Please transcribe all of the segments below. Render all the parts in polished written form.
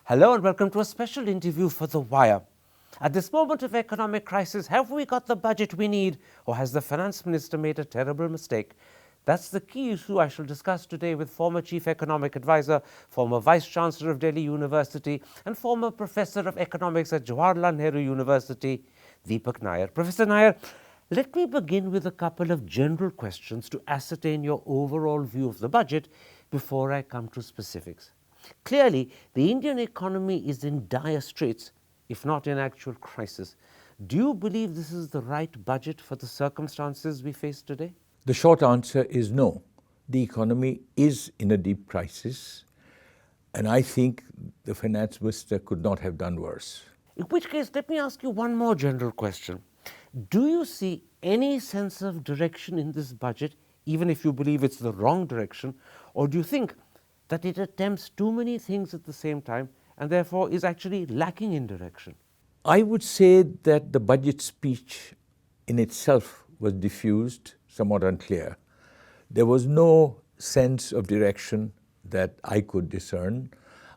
Hello and welcome to a special interview for The Wire. At this moment of economic crisis, have we got the budget we need, or has the finance minister made a terrible mistake? That's the key issue I shall discuss today with former Chief Economic Advisor, former Vice-Chancellor of Delhi University, and former Professor of Economics at Jawaharlal Nehru University, Deepak Nayyar. Professor Nayyar, let me begin with a couple of general questions to ascertain your overall view of the budget before I come to specifics. Clearly, the Indian economy is in dire straits, if not in actual crisis. Do you believe this is the right budget for the circumstances we face today? The short answer is no. The economy is in a deep crisis, and I think the finance minister could not have done worse. In which case, let me ask you one more general question. Do you see any sense of direction in this budget, even if you believe it's the wrong direction, or do you think that it attempts too many things at the same time and therefore is actually lacking in direction? I would say that the budget speech in itself was diffused, somewhat unclear. There was no sense of direction that I could discern.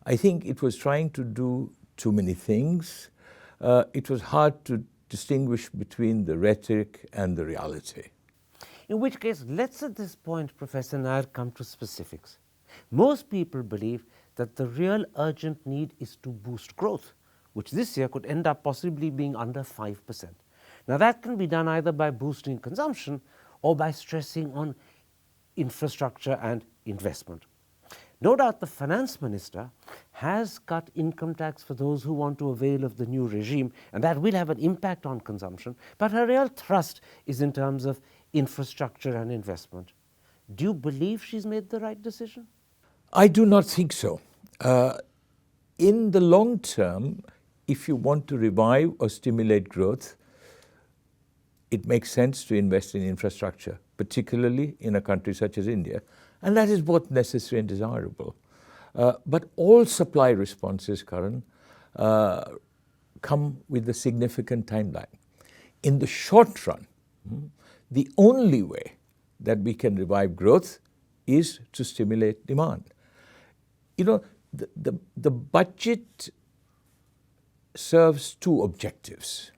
I think it was trying to do too many things. It was hard to distinguish between the rhetoric and the reality. In which case, let's at this point, Professor Nayyar, come to specifics. Most people believe that the real urgent need is to boost growth, which this year could end up possibly being under 5%. Now, that can be done either by boosting consumption or by stressing on infrastructure and investment. No doubt the finance minister has cut income tax for those who want to avail of the new regime, and that will have an impact on consumption, but her real thrust is in terms of infrastructure and investment. Do you believe she's made the right decision? I do not think so. In the long term, if you want to revive or stimulate growth, it makes sense to invest in infrastructure, particularly in a country such as India, and that is both necessary and desirable. But all supply responses, Karan, come with a significant timeline. In the short run, the only way that we can revive growth is to stimulate demand. You know, the budget serves two objectives.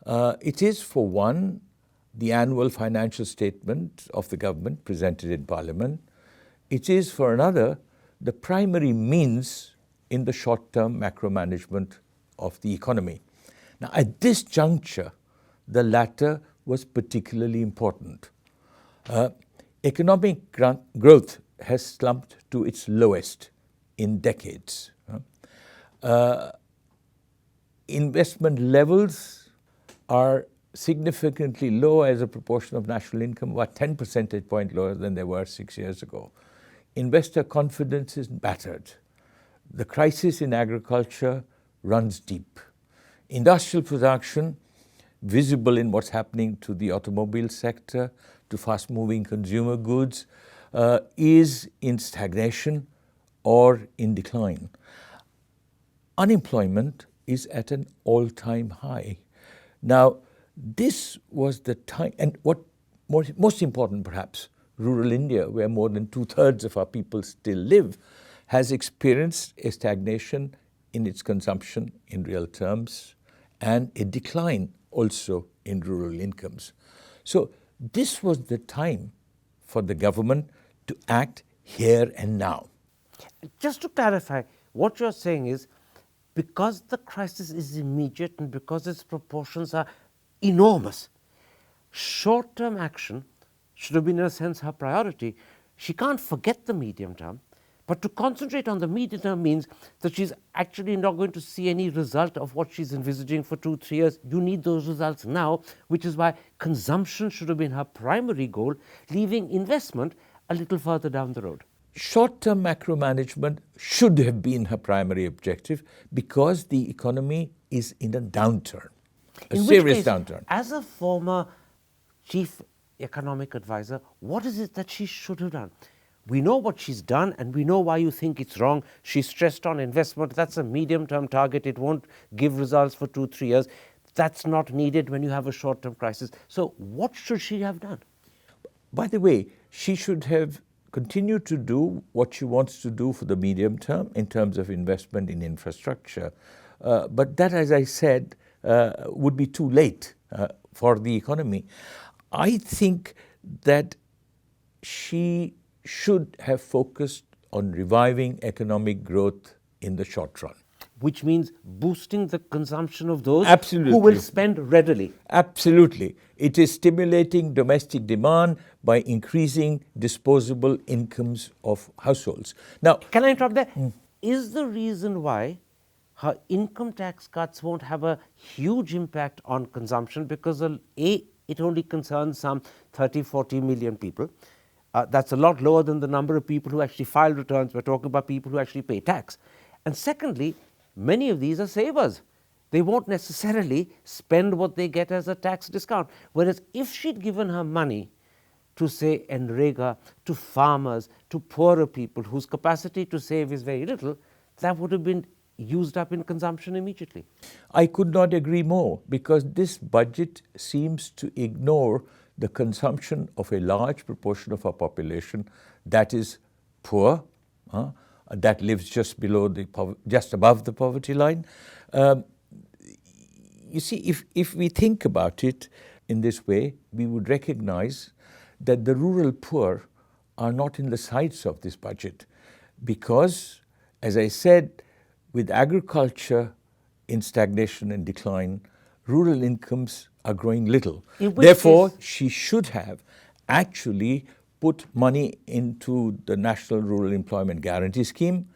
It is, for one, the annual financial statement of the government presented in Parliament. It is, for another, the primary means in the short-term macro management of the economy. Now, at this juncture, the latter was particularly important. Economic growth has slumped to its lowest in decades. Investment levels are significantly low as a proportion of national income, about 10 percentage points lower than they were 6 years ago. Investor confidence is battered. The crisis in agriculture runs deep. Industrial production, visible in what's happening to the automobile sector, to fast-moving consumer goods, is in stagnation or in decline. Unemployment is at an all-time high. Now, this was the time, and what most important perhaps, rural India, where more than 2/3 of our people still live, has experienced a stagnation in its consumption in real terms and a decline also in rural incomes. So this was the time for the government to act here and now. Just to clarify, what you're saying is, because the crisis is immediate and because its proportions are enormous, short-term action should have been, in a sense, her priority. She can't forget the medium term, but to concentrate on the medium term means that she's actually not going to see any result of what she's envisaging for 2-3 years. You need those results now, which is why consumption should have been her primary goal, leaving investment a little further down the road. Short-term macro management should have been her primary objective because the economy is in a downturn, a serious downturn. As a former chief economic advisor, what is it that she should have done? We know what she's done and we know why you think it's wrong. She stressed on investment. That's a medium-term target. It won't give results for 2-3 years. That's not needed when you have a short-term crisis. So what should she have done? By the way, she should have continue to do what she wants to do for the medium term in terms of investment in infrastructure. But that, as I said, would be too late for the economy. I think that she should have focused on reviving economic growth in the short run. Which means boosting the consumption of those Absolutely. who will spend readily. Absolutely. It is stimulating domestic demand by increasing disposable incomes of households. Now, Can I interrupt there? Is the reason why her income tax cuts won't have a huge impact on consumption because it only concerns some 30, 40 million people. That's a lot lower than the number of people who actually file returns. We're talking about people who actually pay tax. And secondly, many of these are savers. They won't necessarily spend what they get as a tax discount. Whereas if she'd given her money to, say, Enrega, to farmers, to poorer people whose capacity to save is very little, that would have been used up in consumption immediately. I could not agree more, because this budget seems to ignore the consumption of a large proportion of our population that is poor, that lives just above the poverty line. You see, if we think about it in this way, we would recognize that the rural poor are not in the sights of this budget, because, as I said, with agriculture in stagnation and decline, rural incomes are growing little. Therefore, she should have actually put money into the National Rural Employment Guarantee Scheme,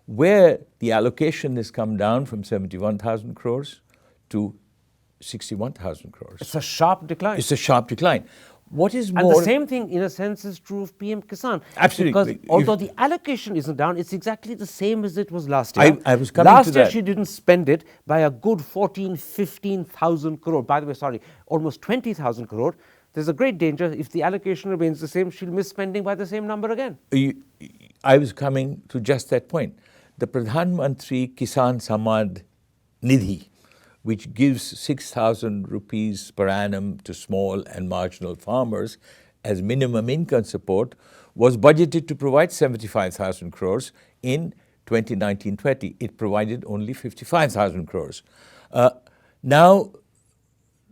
where the allocation has come down from 71,000 crores to 61,000 crores. It's a sharp decline. It's a sharp decline. What is more... And the same thing, in a sense, is true of PM Kisan. Absolutely. Because although the allocation isn't down, it's exactly the same as it was last year. I was coming to that. Last year, she didn't spend it by a good 14, 15,000 crore. By the way, sorry, almost 20,000 crore. There's a great danger. If the allocation remains the same, she'll miss spending by the same number again. I was coming to just that point. The Pradhan Mantri Kisan Samad Nidhi, which gives 6,000 rupees per annum to small and marginal farmers as minimum income support, was budgeted to provide 75,000 crores in 2019-20. It provided only 55,000 crores. Now,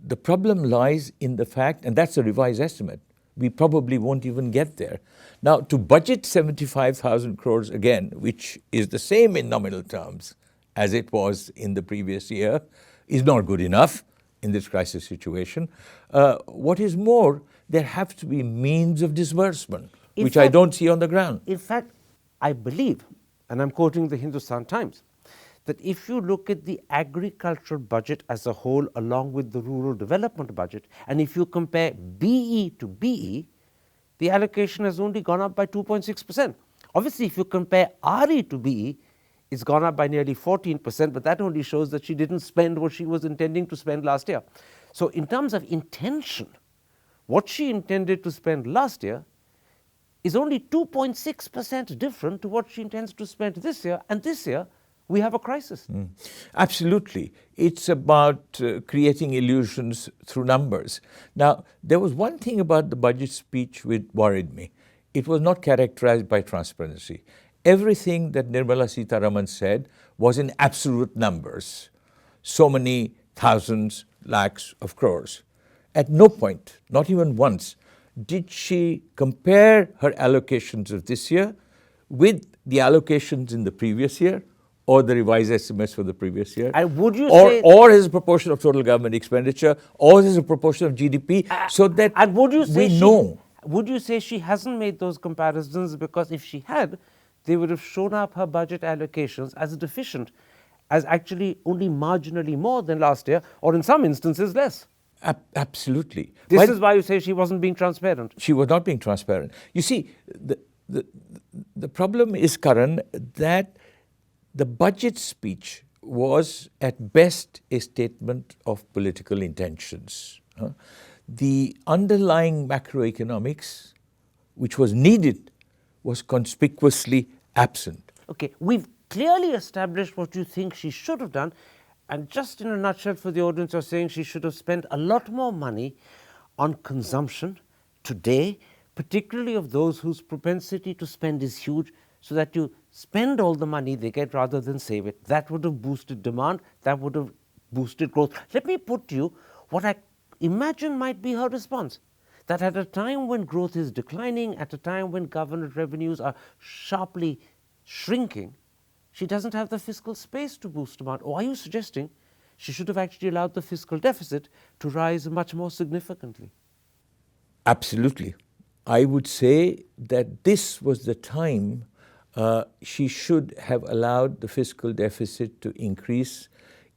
the problem lies in the fact, and that's a revised estimate, we probably won't even get there. Now, to budget 75,000 crores again, which is the same in nominal terms as it was in the previous year, is not good enough in this crisis situation. What is more, there have to be means of disbursement, which I don't see on the ground. In fact, I believe, and I'm quoting the Hindustan Times, that if you look at the agricultural budget as a whole along with the rural development budget, and if you compare BE to BE, the allocation has only gone up by 2.6%. Obviously, if you compare RE to BE, it's gone up by nearly 14%, but that only shows that she didn't spend what she was intending to spend last year. So in terms of intention, what she intended to spend last year is only 2.6% different to what she intends to spend this year, and this year we have a crisis. Absolutely. It's about creating illusions through numbers. Now, there was one thing about the budget speech which worried me. It was not characterized by transparency. Everything that Nirmala Sitharaman said was in absolute numbers. So many thousands, lakhs of crores. At no point, not even once, did she compare her allocations of this year with the allocations in the previous year or the revised estimates for the previous year. And would you or as a proportion of total government expenditure, or as a proportion of GDP, so that and would you say we know. Would you say she hasn't made those comparisons because if she had, they would have shown up her budget allocations as deficient, as actually only marginally more than last year, or in some instances less? Absolutely. This is why you say she wasn't being transparent. She was not being transparent. You see, the problem is, Karan, that the budget speech was at best a statement of political intentions. The underlying macroeconomics, which was needed, was conspicuously absent. Okay, we've clearly established what you think she should have done, and just in a nutshell for the audience, you're saying she should have spent a lot more money on consumption today particularly of those whose propensity to spend is huge, so that you spend all the money they get rather than save it. That would have boosted demand, that would have boosted growth. Let me put to you what I imagine might be her response. That at a time when growth is declining, at a time when government revenues are sharply shrinking, she doesn't have the fiscal space to boost demand. Or are you suggesting she should have actually allowed the fiscal deficit to rise much more significantly? Absolutely. I would say that this was the time she should have allowed the fiscal deficit to increase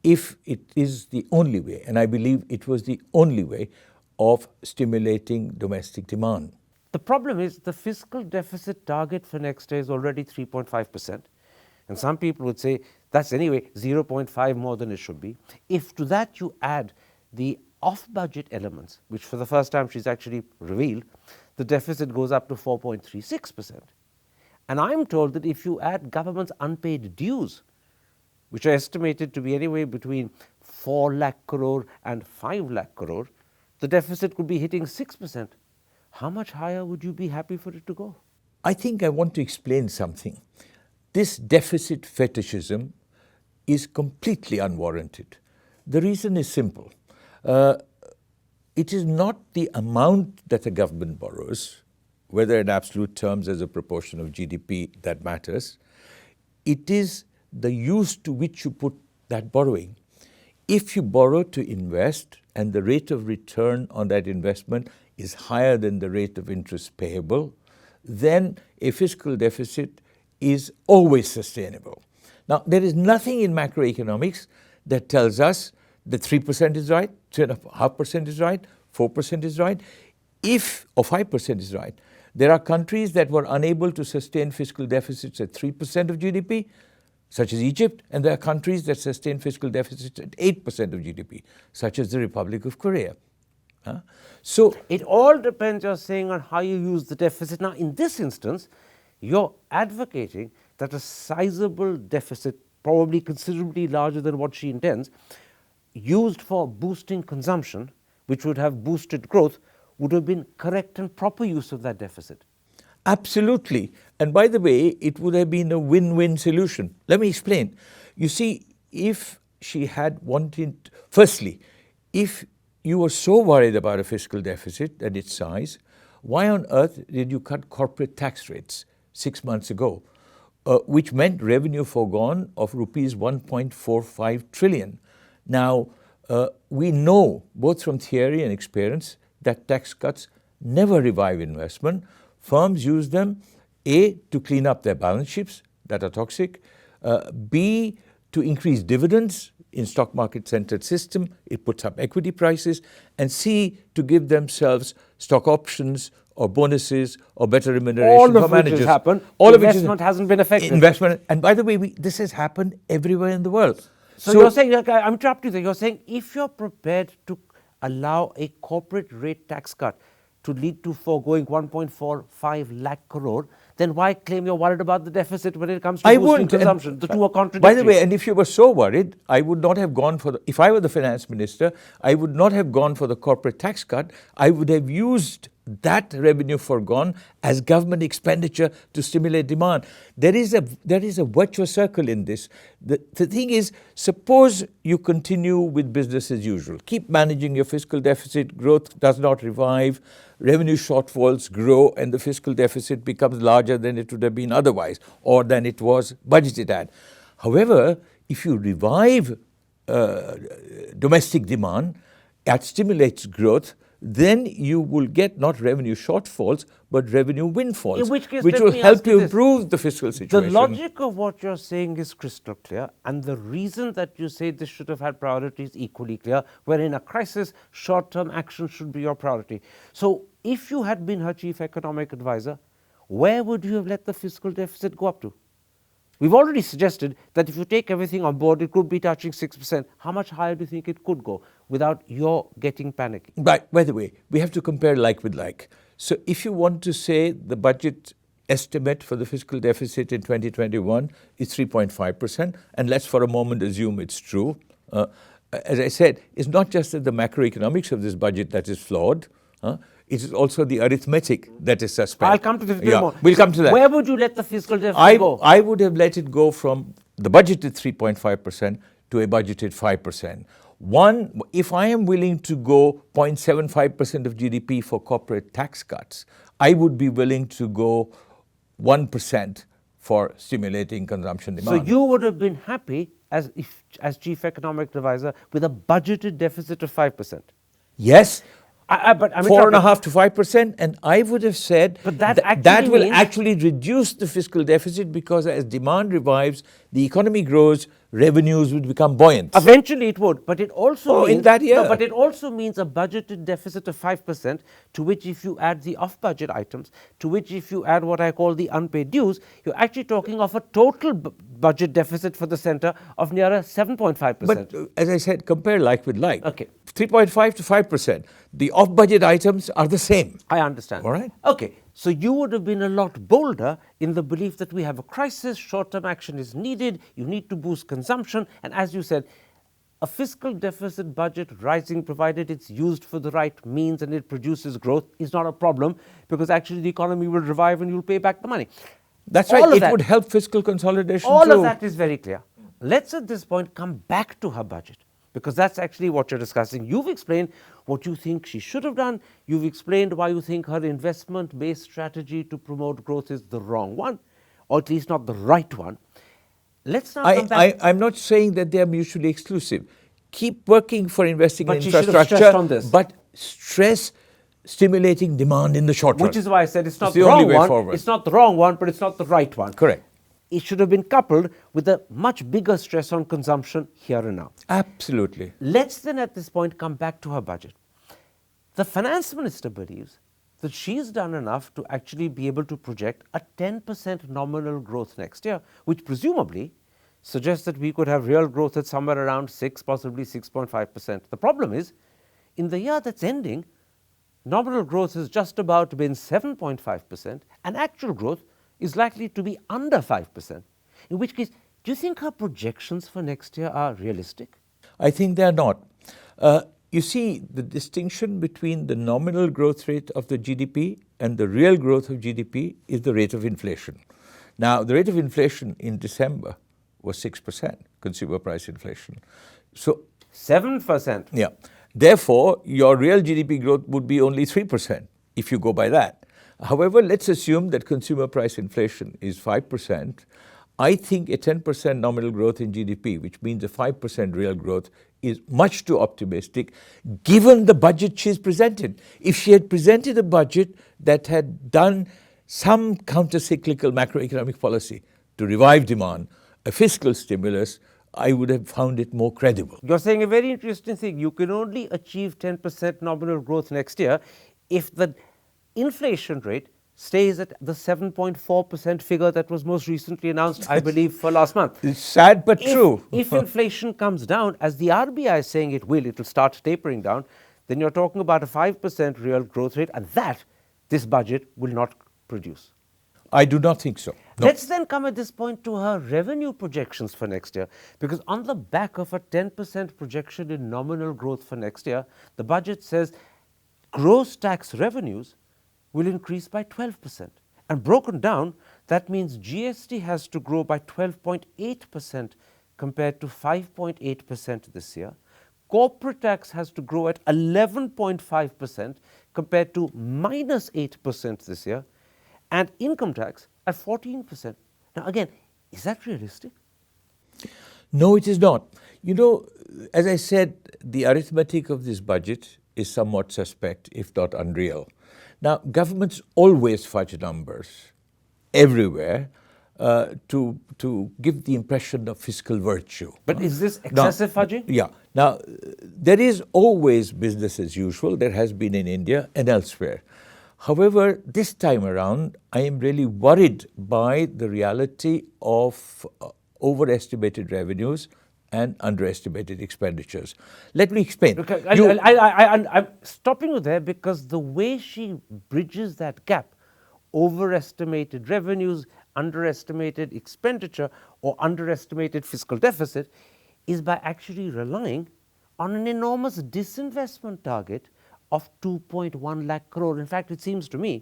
if it is the only way, and I believe it was the only way, of stimulating domestic demand. The problem is the fiscal deficit target for next year is already 3.5%. And some people would say that's anyway 0.5 more than it should be. If to that you add the off-budget elements, which for the first time she's actually revealed, the deficit goes up to 4.36%. And I'm told that if you add government's unpaid dues, which are estimated to be anywhere between 4 lakh crore and 5 lakh crore, the deficit could be hitting 6%. How much higher would you be happy for it to go? I think I want to explain something. This deficit fetishism is completely unwarranted. The reason is simple. It is not the amount that the government borrows, whether in absolute terms as a proportion of GDP, that matters. It is the use to which you put that borrowing. If you borrow to invest and the rate of return on that investment is higher than the rate of interest payable, then a fiscal deficit is always sustainable. Now, there is nothing in macroeconomics that tells us that 3% is right, 3.5% is right, 4% is right, or 5% is right. There are countries that were unable to sustain fiscal deficits at 3% of GDP, such as Egypt, and there are countries that sustain fiscal deficits at 8% of GDP, such as the Republic of Korea. So it all depends, you're saying, on how you use the deficit. Now, in this instance, you're advocating that a sizable deficit, probably considerably larger than what she intends, used for boosting consumption, which would have boosted growth, would have been correct and proper use of that deficit. Absolutely. And by the way, it would have been a win-win solution. Let me explain. You see, if she had wanted, firstly, if you were so worried about a fiscal deficit and its size, why on earth did you cut corporate tax rates 6 months ago, which meant revenue foregone of rupees 1.45 trillion? Now, we know, both from theory and experience, that tax cuts never revive investment. Firms use them, A, to clean up their balance sheets that are toxic, B, to increase dividends in stock market-centered system, it puts up equity prices, and C, to give themselves stock options or bonuses or better remuneration for managers. All of which has happened. Investment hasn't been affected. Investment, and by the way, this has happened everywhere in the world. So you're saying, I'm interrupting you there, you're saying if you're prepared to allow a corporate rate tax cut to lead to foregoing 1.45 lakh crore, then why claim you're worried about the deficit when it comes to boosting consumption? The two are contradictory. By the way, and if you were so worried, I would not have gone for if I were the finance minister, I would not have gone for the corporate tax cut. I would have used that revenue foregone as government expenditure to stimulate demand. There is a virtuous circle in this. The thing is, suppose you continue with business as usual. Keep managing your fiscal deficit, growth does not revive, revenue shortfalls grow, and the fiscal deficit becomes larger than it would have been otherwise, or than it was budgeted at. However, if you revive domestic demand, that stimulates growth, then you will get not revenue shortfalls, but revenue windfalls, in which case, which will help you improve the fiscal situation. The logic of what you're saying is crystal clear, and the reason that you say this should have had priority is equally clear, where in a crisis, short-term action should be your priority. So if you had been her chief economic advisor, where would you have let the fiscal deficit go up to? We've already suggested that if you take everything on board, it could be touching 6%. How much higher do you think it could go without your getting panicky? By the way, we have to compare like with like. So if you want to say the budget estimate for the fiscal deficit in 2021 is 3.5%, and let's for a moment assume it's true. As I said, it's not just that the macroeconomics of this budget that is flawed. It is also the arithmetic that is suspect. I'll come to this. Yeah, we'll come to that. Where would you let the fiscal deficit go? I would have let it go from the budgeted 3.5% to a budgeted 5%. One, if I am willing to go 0.75% of GDP for corporate tax cuts, I would be willing to go 1% for stimulating consumption demand. So you would have been happy as chief economic advisor with a budgeted deficit of 5%. Yes. But I mean, 4.5% to 5%, and I would have said But that that actually will means- actually reduce the fiscal deficit, because as demand revives, the economy grows, revenues would become buoyant. Eventually it would, but it also Oh, means, in that year. No, but it also means a budgeted deficit of 5%, to which if you add the off-budget items, to which if you add what I call the unpaid dues, you're actually talking of a total budget deficit for the centre of nearer 7.5%. But as I said, compare like with like. Okay. 3.5 to 5%. The off-budget items are the same. I understand. All right. Okay. So you would have been a lot bolder in the belief that we have a crisis, short-term action is needed, you need to boost consumption, and as you said, a fiscal deficit budget rising, provided it's used for the right means and it produces growth, is not a problem, because actually the economy will revive and you'll pay back the money. That's All right. of It that- would help fiscal consolidation All too. of that is very clear. Let's at this point come back to her budget, because that's actually what you're discussing. You've explained what you think she should have done. You've explained why you think her investment-based strategy to promote growth is the wrong one, or at least not the right one. Let's now come back. I'm not saying that they are mutually exclusive. Keep working for investing But in she should have infrastructure, stressed on this. but stress stimulating demand in the short run. Which is why I said it's not It's the, the only wrong way one. forward. It's not the wrong one, but it's not the right one. Correct. It should have been coupled with a much bigger stress on consumption here and now. Absolutely. Let's then at this point come back to her budget. The finance minister believes that she's done enough to actually be able to project a 10% nominal growth next year, which presumably suggests that we could have real growth at somewhere around 6, possibly 6.5%. The problem is, in the year that's ending, nominal growth has just about been 7.5%, and actual growth is likely to be under 5%. In which case, do you think her projections for next year are realistic? I think they are not. You see, the distinction between the nominal growth rate of the GDP and the real growth of GDP is the rate of inflation. Now, the rate of inflation in December was 6%, consumer price inflation. So, 7%. yeah. Therefore, your real GDP growth would be only 3% if you go by that. However, let's assume that consumer price inflation is 5%. I think a 10% nominal growth in GDP, which means a 5% real growth, is much too optimistic given the budget she's presented. If she had presented a budget that had done some counter-cyclical macroeconomic policy to revive demand, a fiscal stimulus, I would have found it more credible. You're saying a very interesting thing. You can only achieve 10% nominal growth next year if the inflation rate stays at the 7.4% figure that was most recently announced, I believe, for last month. It's sad but true. If inflation comes down, as the RBI is saying it will start tapering down, then you're talking about a 5% real growth rate, and that this budget will not produce. I do not think so. No. Let's then come at this point to her revenue projections for next year, because on the back of a 10% projection in nominal growth for next year, the budget says gross tax revenues will increase by 12%. And broken down, that means GST has to grow by 12.8% compared to 5.8% this year. Corporate tax has to grow at 11.5% compared to minus 8% this year. And income tax at 14%. Now again, is that realistic? No, it is not. You know, as I said, the arithmetic of this budget is somewhat suspect, if not unreal. Now, governments always fudge numbers everywhere to give the impression of fiscal virtue. But is this excessive fudging? Yeah. Now, there is always business as usual. There has been in India and elsewhere. However, this time around, I am really worried by the reality of overestimated revenues and underestimated expenditures. Let me explain. Okay, I'm stopping you there because the way she bridges that gap, overestimated revenues, underestimated expenditure, or underestimated fiscal deficit, is by actually relying on an enormous disinvestment target of 2.1 lakh crore. In fact, it seems to me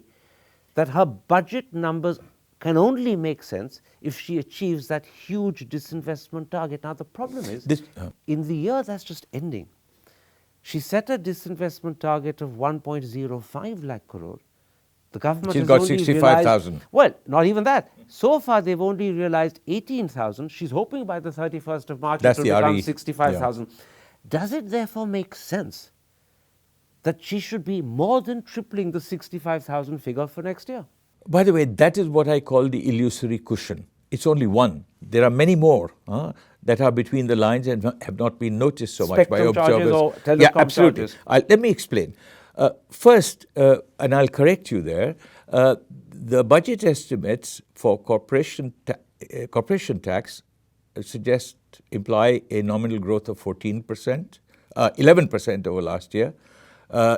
that her budget numbers can only make sense if she achieves that huge disinvestment target. Now, the problem is, in the year that's just ending, she set a disinvestment target of 1.05 lakh crore. The government She's has got only 65,000. Well, not even that. So far, they've only realized 18,000. She's hoping by the 31st of March That's it the will become RE. 65,000. Does it therefore make sense that she should be more than tripling the 65,000 figure for next year? By the way, that is what I call the illusory cushion. It's only one. There are many more that are between the lines and have not been noticed so much by Spectrum charges observers. or telecom Yeah, absolutely. charges? Let me explain. First, and I'll correct you there, the budget estimates for corporation tax imply a nominal growth of 14%, 11% over last year,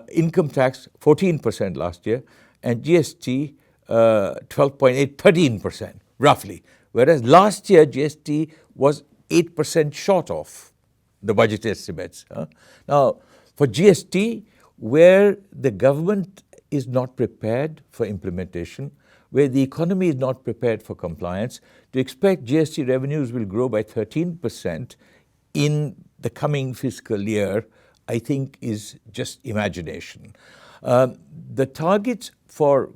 income tax 14% last year, and GST 12.8, 13%, roughly. Whereas last year GST was 8% short of the budget estimates. Now, for GST, where the government is not prepared for implementation, where the economy is not prepared for compliance, to expect GST revenues will grow by 13% in the coming fiscal year, I think is just imagination. The targets for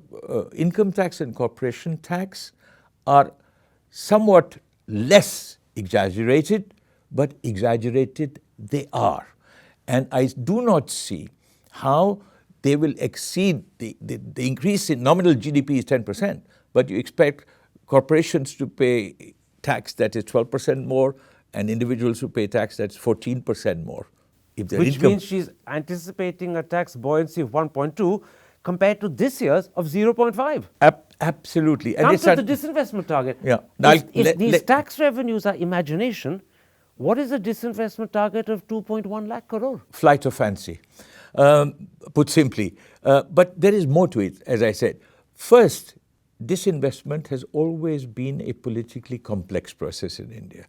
income tax and corporation tax are somewhat less exaggerated, but exaggerated they are. And I do not see how they will exceed the increase in nominal GDP is 10%, but you expect corporations to pay tax that is 12% more and individuals who pay tax that's 14% more. Which means she's anticipating a tax buoyancy of 1.2 compared to this year's of 0.5. Absolutely. Come to the disinvestment target. Yeah. If these tax revenues are imagination, what is the disinvestment target of 2.1 lakh crore? Flight of fancy, put simply. But there is more to it, as I said. First, disinvestment has always been a politically complex process in India.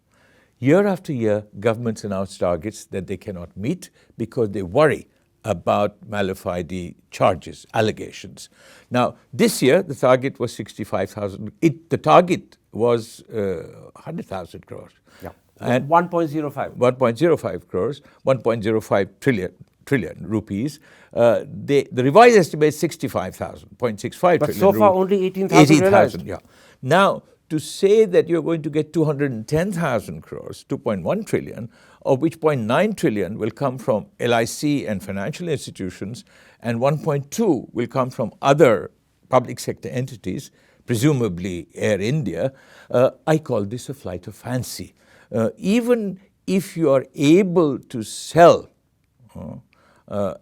Year after year, governments announce targets that they cannot meet because they worry about malafide charges, allegations. Now, this year, the target was 65,000. The target was 100,000 crores. Yeah. And 1.05. 1.05 crores, 1.05 trillion rupees. The revised estimate is 65,000, 0.65 trillion. But so far only 18,000 realized. Yeah. Now, to say that you're going to get 210,000 crores, 2.1 trillion, of which 0.9 trillion will come from LIC and financial institutions, and 1.2 will come from other public sector entities, presumably Air India, I call this a flight of fancy. Even if you are able to sell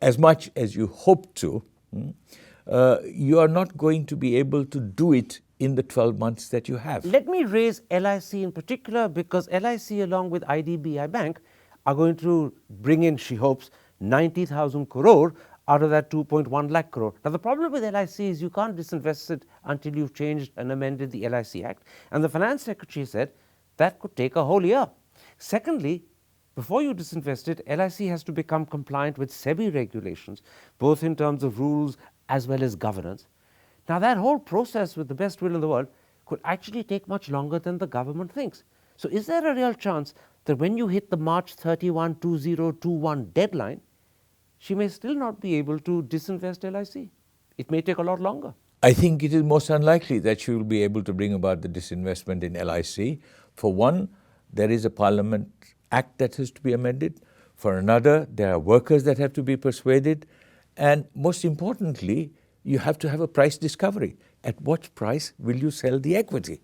as much as you hope to, you are not going to be able to do it in the 12 months that you have. Let me raise LIC in particular, because LIC along with IDBI Bank are going to bring in, she hopes, 90,000 crore out of that 2.1 lakh crore. Now, the problem with LIC is you can't disinvest it until you've changed and amended the LIC Act. And the Finance Secretary said that could take a whole year. Secondly, before you disinvest it, LIC has to become compliant with SEBI regulations, both in terms of rules as well as governance. Now, that whole process, with the best will in the world, could actually take much longer than the government thinks. So is there a real chance that when you hit the March 31, 2021 deadline, she may still not be able to disinvest LIC? It may take a lot longer. I think it is most unlikely that she will be able to bring about the disinvestment in LIC. For one, there is a Parliament Act that has to be amended. For another, there are workers that have to be persuaded. And most importantly, you have to have a price discovery. At what price will you sell the equity?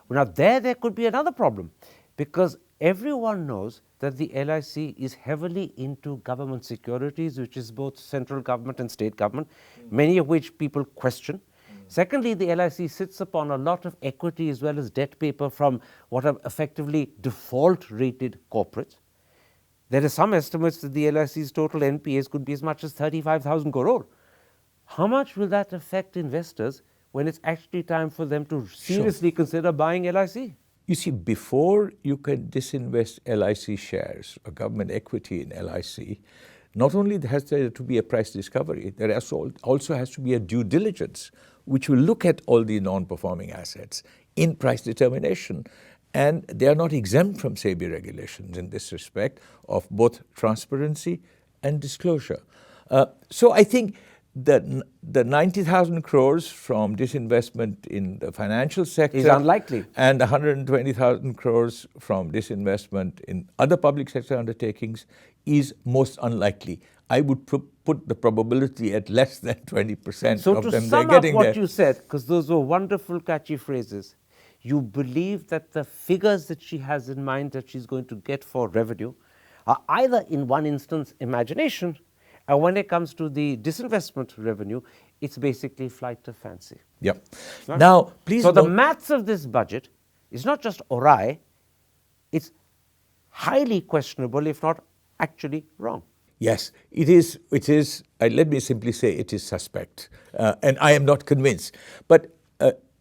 Well, now there could be another problem, because everyone knows that the LIC is heavily into government securities, which is both central government and state government, many of which people question. Secondly, the LIC sits upon a lot of equity as well as debt paper from what are effectively default-rated corporates. There are some estimates that the LIC's total NPAs could be as much as 35,000 crore. How much will that affect investors when it's actually time for them to seriously consider buying LIC? You see, before you can disinvest LIC shares or government equity in LIC, not only has there to be a price discovery, there also has to be a due diligence, which will look at all the non-performing assets in price determination. And they are not exempt from SEBI regulations in this respect of both transparency and disclosure. So I think the 90,000 crores from disinvestment in the financial sector is unlikely, and 120,000 crores from disinvestment in other public sector undertakings is most unlikely. I would put the probability at less than 20% So of to them sum they're up getting what there. you said, because those were wonderful, catchy phrases, you believe that the figures that she has in mind that she's going to get for revenue are either, in one instance, imagination, and when it comes to the disinvestment revenue, it's basically flight of fancy. Yep. Right? Now, please So the note, maths of this budget is not just awry, it's highly questionable, if not actually wrong. yes, it is. Let me simply say it is suspect, and I am not convinced. But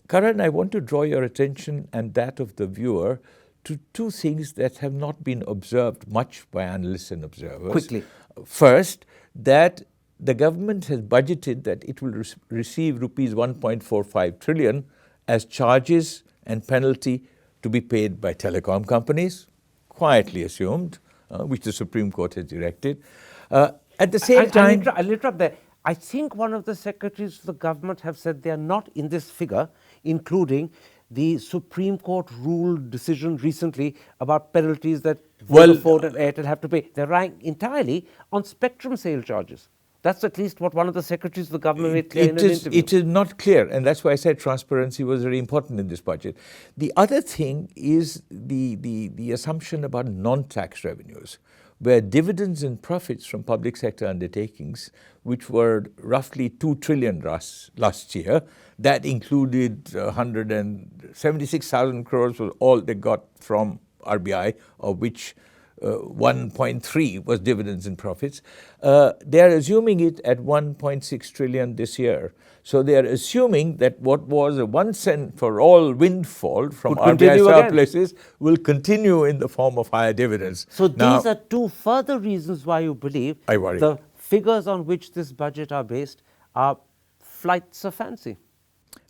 Karan, I want to draw your attention and that of the viewer to two things that have not been observed much by analysts and observers. Quickly. First, that the government has budgeted that it will receive rupees 1.45 trillion as charges and penalty to be paid by telecom companies, quietly assumed, which the Supreme Court has directed. At the same time, I'll interrupt there. I think one of the secretaries of the government have said they are not in this figure, including the Supreme Court rule decision recently about penalties that Vodafone and Airtel have to pay. They're relying entirely on spectrum sale charges. That's at least what one of the secretaries of the government made clear in an interview. It is not clear, and that's why I said transparency was very important in this budget. The other thing is the assumption about non-tax revenues, where dividends and profits from public sector undertakings, which were roughly 2 trillion last year, that included 176,000 crores was all they got from RBI, of which 1.3 was dividends and profits. They are assuming it at 1.6 trillion this year. So they are assuming that what was a 1 cent for all windfall from RBI surpluses will continue in the form of higher dividends. So these are two further reasons why you believe the figures on which this budget are based are flights of fancy.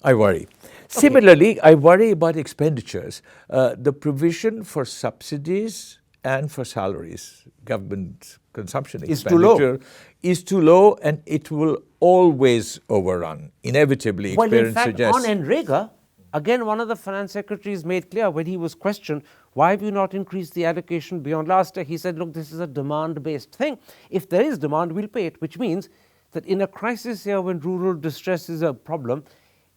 I worry. Similarly, I worry about expenditures. The provision for subsidies and for salaries, government consumption expenditure is too low, and it will always overrun, inevitably. Well, in experience fact, suggests. on NREGA, again, one of the finance secretaries made clear when he was questioned, why have you not increased the allocation beyond last year? He said, look, this is a demand-based thing. If there is demand, we'll pay it, which means that in a crisis year when rural distress is a problem,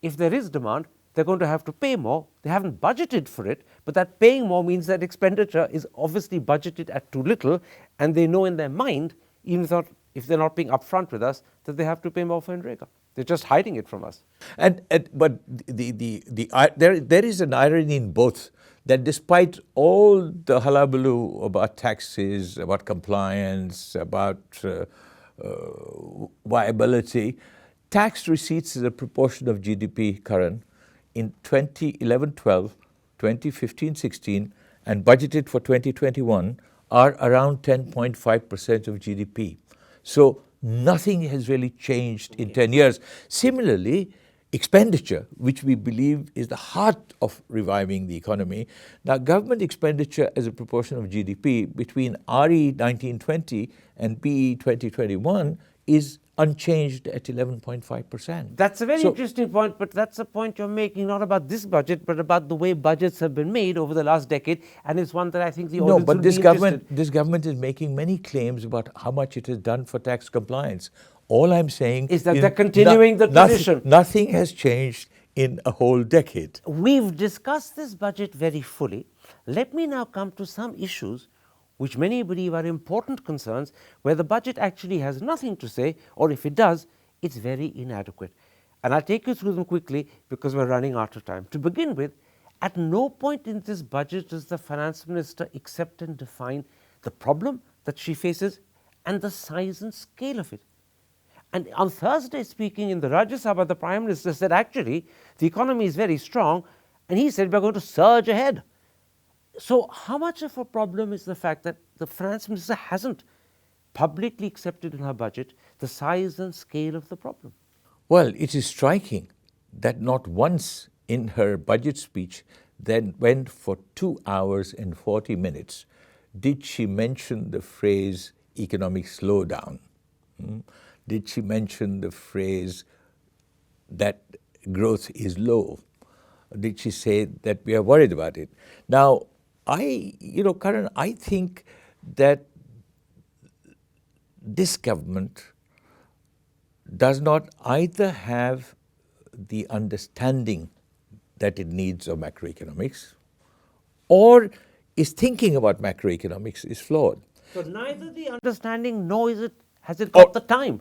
if there is demand, they're going to have to pay more. They haven't budgeted for it, but that paying more means that expenditure is obviously budgeted at too little, and they know in their mind, even if they're not being upfront with us, that they have to pay more for NREGA. They're just hiding it from us. But there is an irony in both, that despite all the hullabaloo about taxes, about compliance, about viability, tax receipts as a proportion of GDP, Karan, in 2011-12, 2015-16, and budgeted for 2021 are around 10.5% of GDP. So nothing has really changed in 10 years. Similarly, expenditure, which we believe is the heart of reviving the economy. Now, government expenditure as a proportion of GDP between RE 1920 and BE 2021 is unchanged at 11.5%. That's a very interesting point, but that's a point you're making not about this budget, but about the way budgets have been made over the last decade, and it's one that I think the audience will be interested. This government is making many claims about how much it has done for tax compliance. All I'm saying is that they're continuing the tradition. Nothing has changed in a whole decade. We've discussed this budget very fully. Let me now come to some issues which many believe are important concerns, where the budget actually has nothing to say, or if it does, it's very inadequate. And I'll take you through them quickly because we're running out of time. To begin with, at no point in this budget does the finance minister accept and define the problem that she faces and the size and scale of it. And on Thursday, speaking in the Rajya Sabha, the Prime Minister said, actually, the economy is very strong, and he said, we're going to surge ahead. So how much of a problem is the fact that the finance minister hasn't publicly accepted in her budget the size and scale of the problem. Well, it is striking that not once in her budget speech that went for 2 hours and 40 minutes did she mention the phrase economic slowdown. Did she mention the phrase that growth is low? Did she say that we are worried about it? Now, Karan, I think that this government does not either have the understanding that it needs of macroeconomics, or is thinking about macroeconomics is flawed. So neither the understanding nor has it got the time,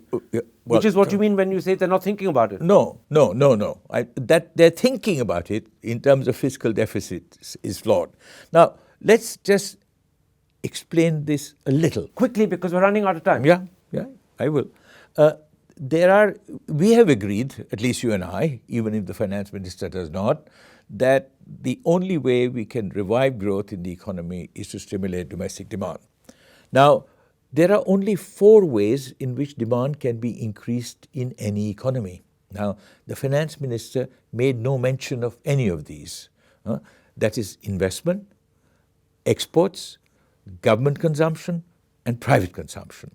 which is what you mean when you say they're not thinking about it. No. That they're thinking about it in terms of fiscal deficits is flawed. Now, let's just explain this a little. Quickly, because we're running out of time. Yeah, I will. We have agreed, at least you and I, even if the finance minister does not, that the only way we can revive growth in the economy is to stimulate domestic demand. Now, there are only 4 ways in which demand can be increased in any economy. Now, the finance minister made no mention of any of these. That is investment, exports, government consumption, and private consumption.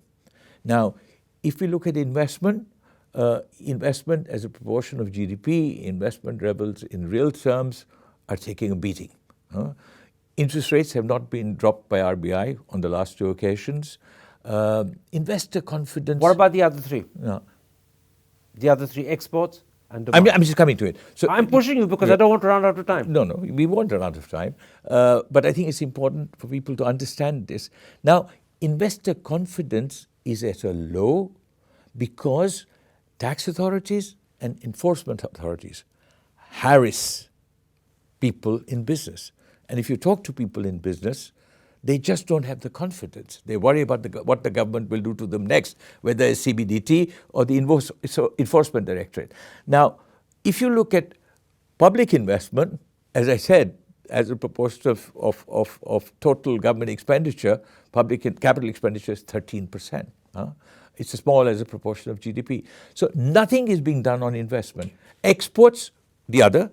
Now, if we look at investment as a proportion of GDP, investment levels in real terms are taking a beating. Interest rates have not been dropped by RBI on the last 2 occasions. Investor confidence. What about the other 3? No. The other 3, exports and demand. I'm just coming to it. So I'm pushing you because I don't want to run out of time. No, we won't run out of time. But I think it's important for people to understand this. Now, investor confidence is at a low because tax authorities and enforcement authorities harass people in business. And if you talk to people in business, they just don't have the confidence. They worry about what the government will do to them next, whether it's CBDT or the Enforcement Directorate. Now, if you look at public investment, as I said, as a proportion of total government expenditure, public capital expenditure is 13%. It's as small as a proportion of GDP. So nothing is being done on investment. Exports, the other,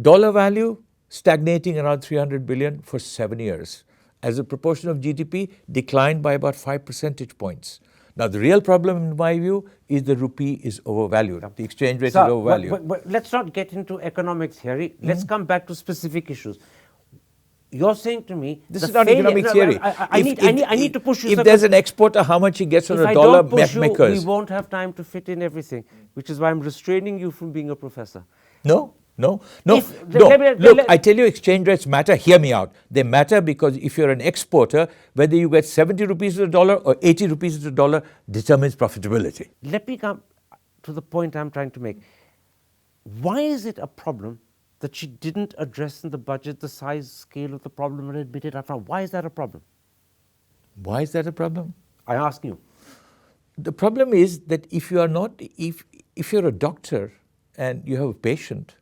dollar value stagnating around 300 billion for 7 years. As a proportion of GDP, declined by about 5 percentage points. Now, the real problem, in my view, is the rupee is overvalued. The exchange rate is overvalued. But let's not get into economic theory. Let's come back to specific issues. You're saying to me, this is not economic theory. I need to push you. If there's an exporter, how much he gets on a dollar, we won't have time to fit in everything, which is why I'm restraining you from being a professor. No. Look, I tell you, exchange rates matter. Hear me out. They matter because if you're an exporter, whether you get 70 rupees to the dollar or 80 rupees to the dollar determines profitability. Let me come to the point I'm trying to make. Why is it a problem that she didn't address in the budget the size, scale of the problem and admit it up front? Why is that a problem? Why is that a problem? I ask you. The problem is that if you're a doctor and you have a patient,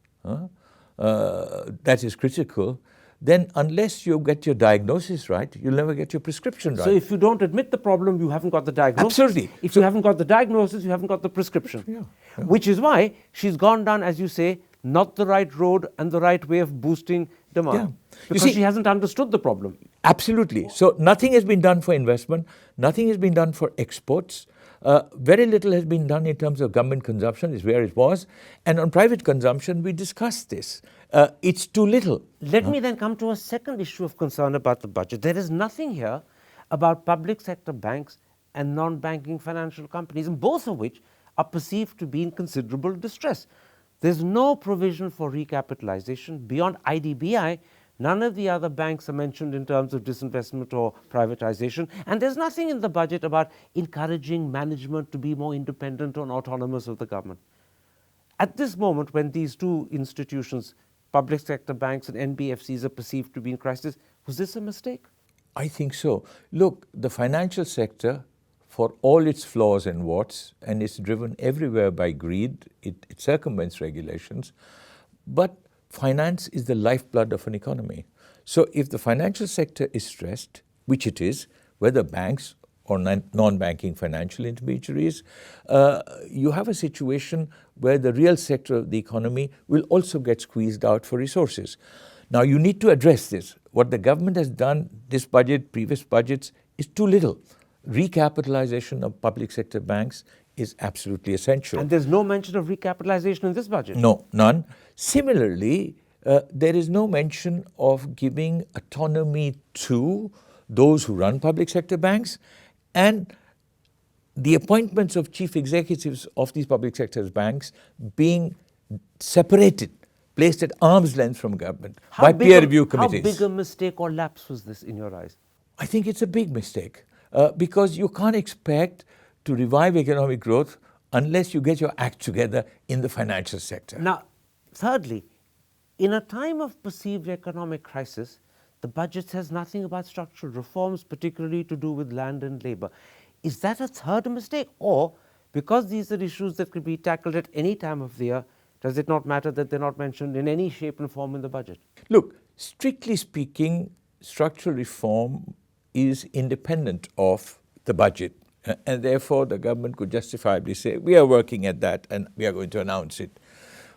that is critical, then unless you get your diagnosis right, you'll never get your prescription right. So if you don't admit the problem, you haven't got the diagnosis. Absolutely. If you haven't got the diagnosis, you haven't got the prescription. Yeah. Which is why she's gone down, as you say, not the right road and the right way of boosting demand. Yeah. Because she hasn't understood the problem. Absolutely. So nothing has been done for investment, nothing has been done for exports. Very little has been done in terms of government consumption, is where it was. And on private consumption, we discussed this. It's too little. Let me then come to a second issue of concern about the budget. There is nothing here about public sector banks and non-banking financial companies, and both of which are perceived to be in considerable distress. There's no provision for recapitalization. Beyond IDBI, none of the other banks are mentioned in terms of disinvestment or privatization. And there's nothing in the budget about encouraging management to be more independent and autonomous of the government. At this moment, when these 2 institutions, public sector banks and NBFCs, are perceived to be in crisis, was this a mistake? I think so. Look, the financial sector, for all its flaws and warts, and it's driven everywhere by greed, it circumvents regulations, but finance is the lifeblood of an economy. So if the financial sector is stressed, which it is, whether banks or non-banking financial intermediaries, you have a situation where the real sector of the economy will also get squeezed out for resources. Now, you need to address this. What the government has done, this budget, previous budgets, is too little. Recapitalization of public sector banks is absolutely essential. And there's no mention of recapitalization in this budget. No, none. Similarly, there is no mention of giving autonomy to those who run public sector banks, and the appointments of chief executives of these public sector banks being separated, placed at arm's length from government by peer review committees. How big a mistake or lapse was this in your eyes? I think it's a big mistake because you can't expect to revive economic growth unless you get your act together in the financial sector. Now, thirdly, in a time of perceived economic crisis, the budget says nothing about structural reforms, particularly to do with land and labor. Is that a third mistake? Or, because these are issues that could be tackled at any time of the year, does it not matter that they're not mentioned in any shape and form in the budget? Look, strictly speaking, structural reform is independent of the budget. And therefore, the government could justifiably say, we are working at that and we are going to announce it.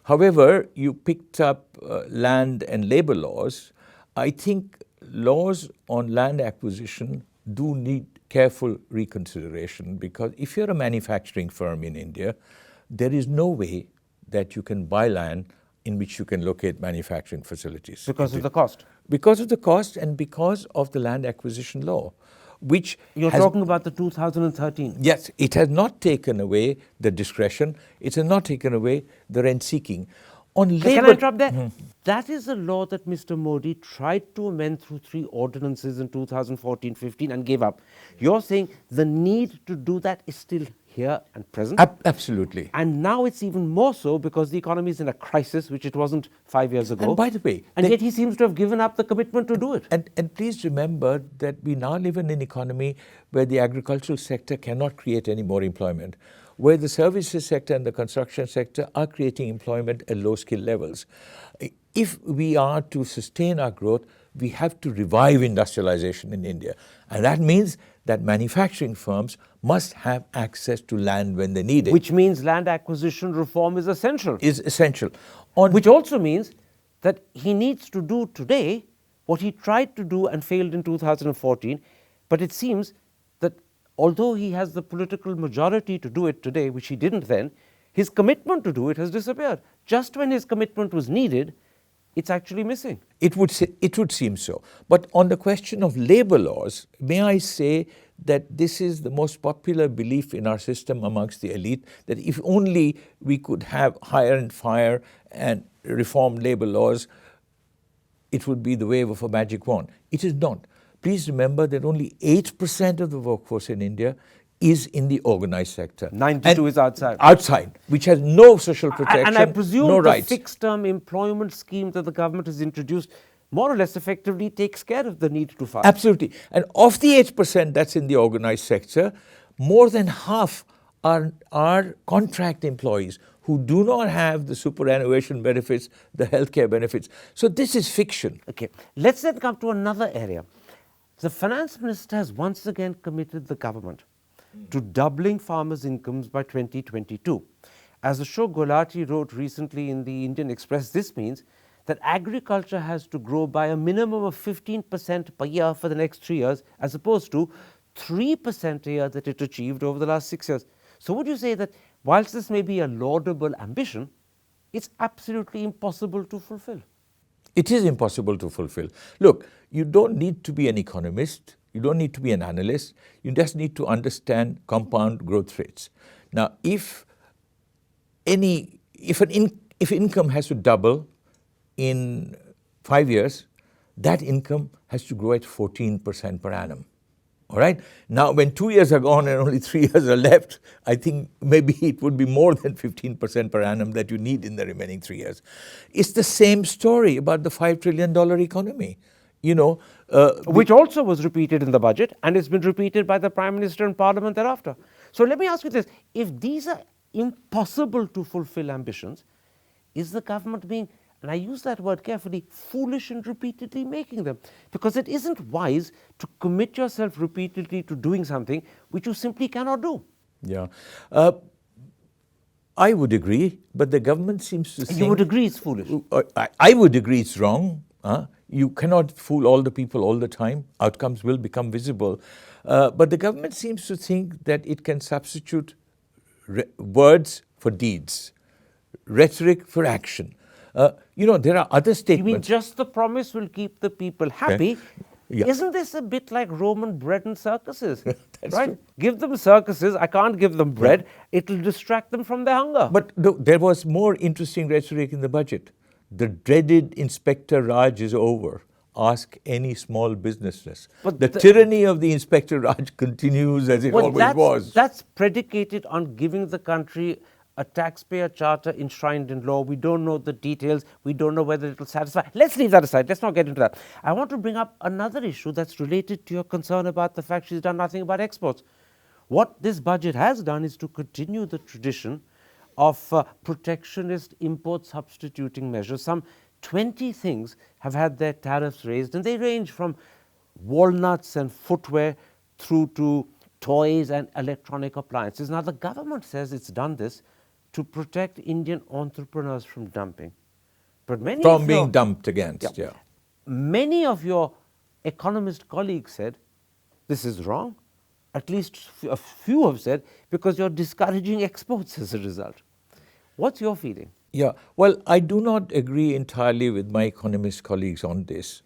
However, you picked up land and labor laws. I think laws on land acquisition do need careful reconsideration, because if you're a manufacturing firm in India, there is no way that you can buy land in which you can locate manufacturing facilities. Because of the cost? Because of the cost and because of the land acquisition law, which You're talking about the 2013? Yes, it has not taken away the discretion. It has not taken away the rent seeking. On labor, can I interrupt there? That is a law that Mr. Modi tried to amend through 3 ordinances in 2014-15 and gave up. You're saying the need to do that is still here and present? Absolutely. And now it's even more so because the economy is in a crisis, which it wasn't 5 years ago. And by the way, and yet he seems to have given up the commitment to do it. And please remember that we now live in an economy where the agricultural sector cannot create any more employment, where the services sector and the construction sector are creating employment at low skill levels. If we are to sustain our growth, we have to revive industrialization in India. And that means that manufacturing firms must have access to land when they need it. Which means land acquisition reform is essential. Is essential. Which also means that he needs to do today what he tried to do and failed in 2014. But it seems that although he has the political majority to do it today, which he didn't then, his commitment to do it has disappeared. Just when his commitment was needed, it's actually missing. It would seem so. But on the question of labor laws, may I say that this is the most popular belief in our system amongst the elite, that if only we could have hire and fire and reform labor laws, it would be the wave of a magic wand. It is not. Please remember that only 8% of the workforce in India is in the organized sector. 92 is outside. Outside, which has no social protection, and I presume no the rights. fixed-term employment scheme that the government has introduced more or less effectively takes care of the need to fire. Absolutely. And of the 8% that's in the organized sector, more than half are contract employees who do not have the superannuation benefits, the healthcare benefits. So this is fiction. Okay. Let's then come to another area. The finance minister has once again committed the government to doubling farmers' incomes by 2022. As Ashok Gulati wrote recently in the Indian Express, this means that agriculture has to grow by a minimum of 15% per year for the next 3 years, as opposed to 3% a year that it achieved over the last 6 years. So would you say that whilst this may be a laudable ambition, it's absolutely impossible to fulfill? It is impossible to fulfill. Look, you don't need to be an economist. You don't need to be an analyst. You just need to understand compound growth rates. Now, if income has to double in 5 years, that income has to grow at 14% per annum. All right? Now, when 2 years are gone and only 3 years are left, I think maybe it would be more than 15% per annum that you need in the remaining 3 years. It's the same story about the $5 trillion economy. Which also was repeated in the budget, and it's been repeated by the Prime Minister and Parliament thereafter. So let me ask you this. If these are impossible to fulfill ambitions, is the government being and I use that word carefully, foolish in repeatedly making them. Because it isn't wise to commit yourself repeatedly to doing something which you simply cannot do. Yeah. I would agree, but the government seems to think... You would agree it's foolish? I would agree it's wrong. You cannot fool all the people all the time. Outcomes will become visible. But the government seems to think that it can substitute words for deeds, rhetoric for action. There are other statements. You mean just the promise will keep the people happy? Yeah. Isn't this a bit like Roman bread and circuses? That's right? true. Give them circuses, I can't give them bread, it'll distract them from their hunger. But there was more interesting rhetoric in the budget. The dreaded Inspector Raj is over. Ask any small businesses. But the tyranny of the Inspector Raj continues as it always was. That's predicated on giving the country a taxpayer charter enshrined in law. We don't know the details. We don't know whether it will satisfy. Let's leave that aside. Let's not get into that. I want to bring up another issue that's related to your concern about the fact she's done nothing about exports. What this budget has done is to continue the tradition of protectionist import substituting measures. Some 20 things have had their tariffs raised, and they range from walnuts and footwear through to toys and electronic appliances. Now, the government says it's done this to protect Indian entrepreneurs from dumping. But many from being dumped against, yeah. Many of your economist colleagues said this is wrong. At least a few have said because you're discouraging exports as a result. What's your feeling? Yeah, well, I do not agree entirely with my economist colleagues on this.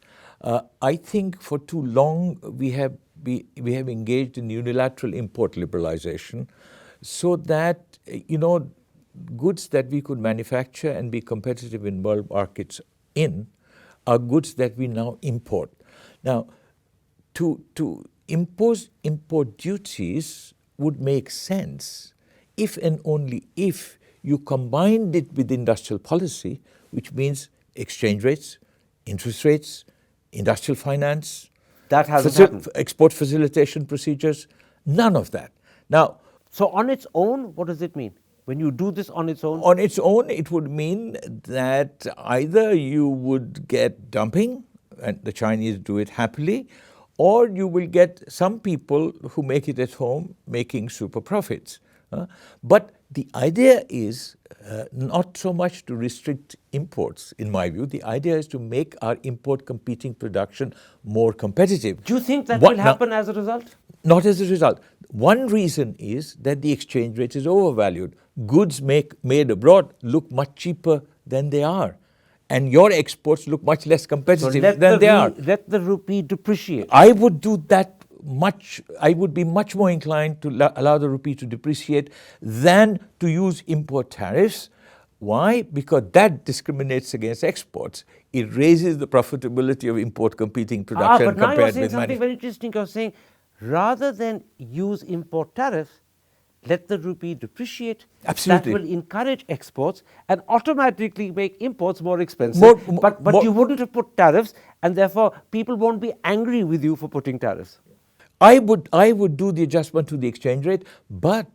I think for too long we have engaged in unilateral import liberalization so that, goods that we could manufacture and be competitive in world markets are goods that we now import. Now, to impose import duties would make sense if and only if you combined it with industrial policy, which means exchange rates, interest rates, industrial finance, that hasn't happened. Export facilitation procedures, none of that. Now, so on its own, what does it mean? When you do this on its own? On its own, it would mean that either you would get dumping, and the Chinese do it happily, or you will get some people who make it at home making super profits. But the idea is not so much to restrict imports, in my view. The idea is to make our import competing production more competitive. Do you think that will happen as a result? Not as a result. One reason is that the exchange rate is overvalued. Goods made abroad look much cheaper than they are. And your exports look much less competitive than they are. Let the rupee depreciate. I would do that I would be much more inclined to allow the rupee to depreciate than to use import tariffs. Why? Because that discriminates against exports. It raises the profitability of import competing production but now compared you're saying with something very interesting. You're saying rather than use import tariffs, let the rupee depreciate. Absolutely. That will encourage exports and automatically make imports more expensive. But you wouldn't have put tariffs, and therefore people won't be angry with you for putting tariffs. I would do the adjustment to the exchange rate, but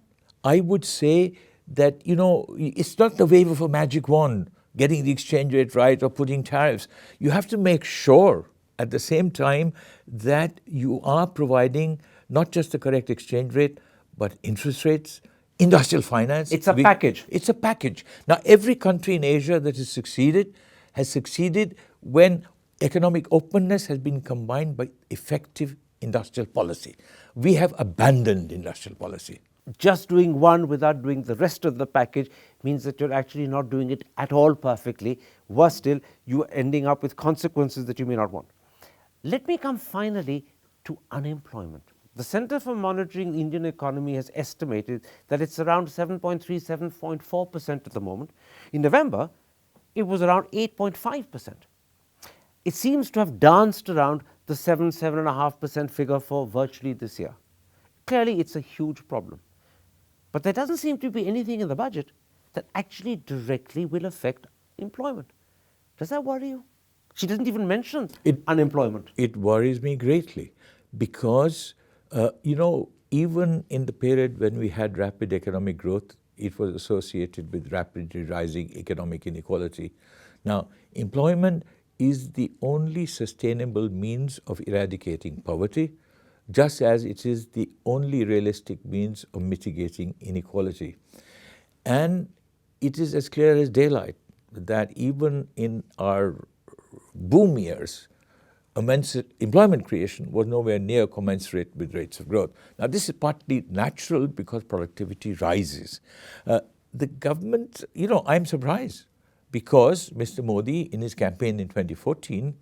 I would say that, it's not the wave of a magic wand, getting the exchange rate right or putting tariffs. You have to make sure at the same time that you are providing not just the correct exchange rate, but interest rates, industrial finance. It's a package. It's a package. Now, every country in Asia that has succeeded when economic openness has been combined by effective industrial policy. We have abandoned industrial policy. Just doing one without doing the rest of the package means that you're actually not doing it at all perfectly. Worse still, you're ending up with consequences that you may not want. Let me come finally to unemployment. The Center for Monitoring the Indian Economy has estimated that it's around 7.3, 7.4% at the moment. In November, it was around 8.5%. It seems to have danced around the 7.5% figure for virtually this year. Clearly, it's a huge problem. But there doesn't seem to be anything in the budget that actually directly will affect employment. Does that worry you? She doesn't even mention unemployment. It worries me greatly because, even in the period when we had rapid economic growth, it was associated with rapidly rising economic inequality. Now, employment is the only sustainable means of eradicating poverty, just as it is the only realistic means of mitigating inequality. And it is as clear as daylight that even in our boom years, immense employment creation was nowhere near commensurate with rates of growth. Now, this is partly natural because productivity rises. The government, I'm surprised because Mr. Modi, in his campaign in 2014,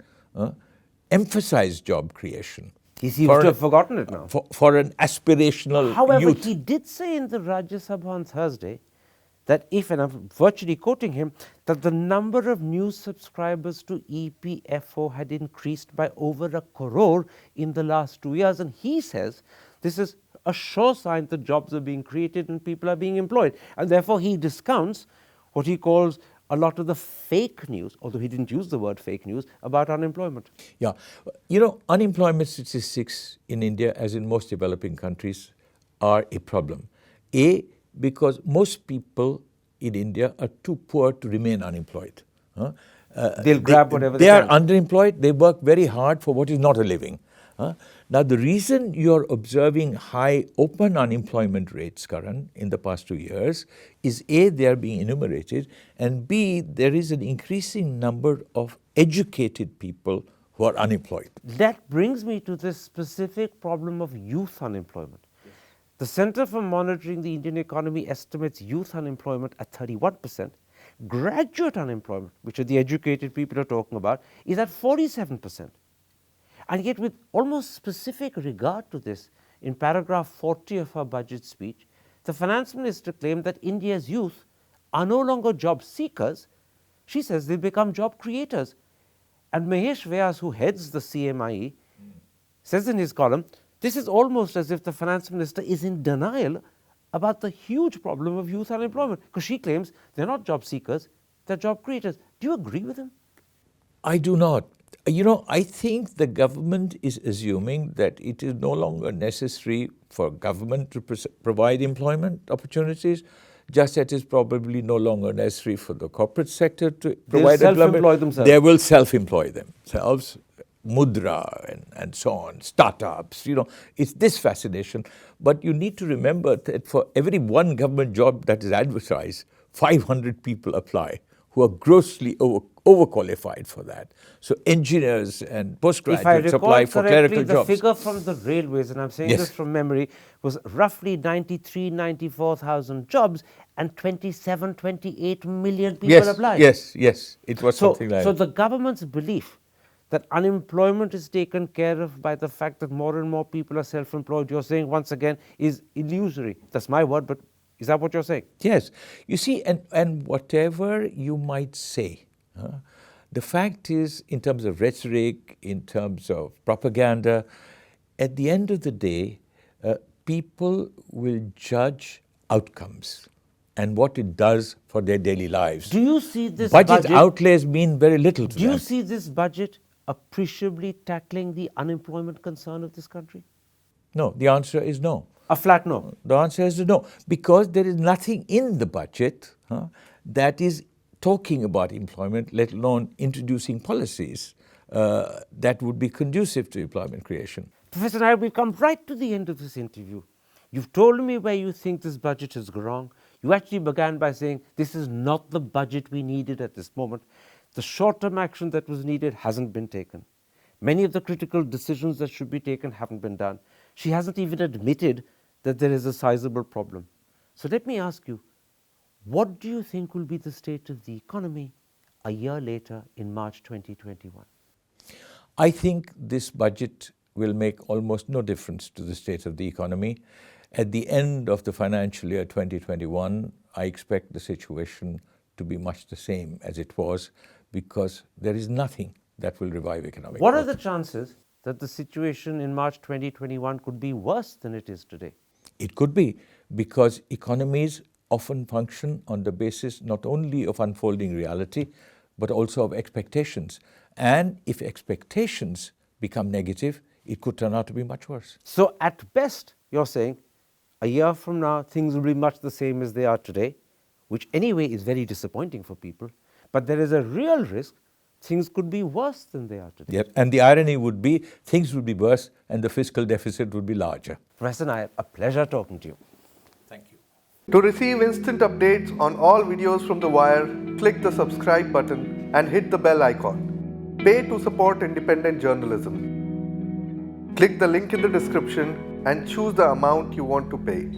emphasized job creation. He seems to have forgotten it now. For an aspirational However, youth. he did say in the Rajya Sabha on Thursday that if, and I'm virtually quoting him, that the number of new subscribers to EPFO had increased by over 1 crore in the last 2 years. And he says this is a sure sign that jobs are being created and people are being employed. And therefore, he discounts what he calls a lot of the fake news, although he didn't use the word fake news, about unemployment. Yeah. Unemployment statistics in India, as in most developing countries, are a problem. Because most people in India are too poor to remain unemployed. They'll grab whatever they they are can. underemployed, they work very hard for what is not a living. Now, the reason you're observing high open unemployment rates, Karan, in the past 2 years is A, they are being enumerated, and B, there is an increasing number of educated people who are unemployed. That brings me to this specific problem of youth unemployment. Yes. The Center for Monitoring the Indian Economy estimates youth unemployment at 31%. Graduate unemployment, which are the educated people are talking about, is at 47%. And yet, with almost specific regard to this, in paragraph 40 of her budget speech, the finance minister claimed that India's youth are no longer job seekers. She says they've become job creators. And Mahesh Vyas, who heads the CMIE, says in his column, this is almost as if the finance minister is in denial about the huge problem of youth unemployment, because she claims they're not job seekers, they're job creators. Do you agree with him? I do not. I think the government is assuming that it is no longer necessary for government to provide employment opportunities, just as it is probably no longer necessary for the corporate sector to provide employment. Self-employ themselves. They will self-employ themselves, mudra and so on, startups, it's this fascination. But you need to remember that for every one government job that is advertised, 500 people apply who are grossly overqualified for that. So engineers and postgraduates apply for clerical jobs. The figure from the railways, and I'm saying this from memory, was roughly 94,000 jobs and 28 million people applied. Yes, it was something like that. So the government's belief that unemployment is taken care of by the fact that more and more people are self-employed, you're saying once again, is illusory. That's my word, but is that what you're saying? Yes. You see, and whatever you might say, the fact is, in terms of rhetoric, in terms of propaganda, at the end of the day, people will judge outcomes and what it does for their daily lives. Do you see this budget outlays mean very little to them. Do you see this budget appreciably tackling the unemployment concern of this country? No, the answer is no. A flat no. The answer is no, because there is nothing in the budget that is talking about employment, let alone introducing policies that would be conducive to employment creation. Professor Nayyar, we've come right to the end of this interview. You've told me where you think this budget is wrong. You actually began by saying this is not the budget we needed at this moment. The short-term action that was needed hasn't been taken. Many of the critical decisions that should be taken haven't been done. She hasn't even admitted that there is a sizable problem. So let me ask you, what do you think will be the state of the economy a year later in March 2021? I think this budget will make almost no difference to the state of the economy. At the end of the financial year 2021, I expect the situation to be much the same as it was, because there is nothing that will revive economic growth. What are the chances that the situation in March 2021 could be worse than it is today? It could be, because economies often function on the basis not only of unfolding reality, but also of expectations. And if expectations become negative, it could turn out to be much worse. So at best, you're saying, a year from now, things will be much the same as they are today, which anyway is very disappointing for people. But there is a real risk things could be worse than they are today. Yep. And the irony would be things would be worse and the fiscal deficit would be larger. Professor Nayyar, a pleasure talking to you. Thank you. To receive instant updates on all videos from The Wire, click the subscribe button and hit the bell icon. Pay to support independent journalism. Click the link in the description and choose the amount you want to pay.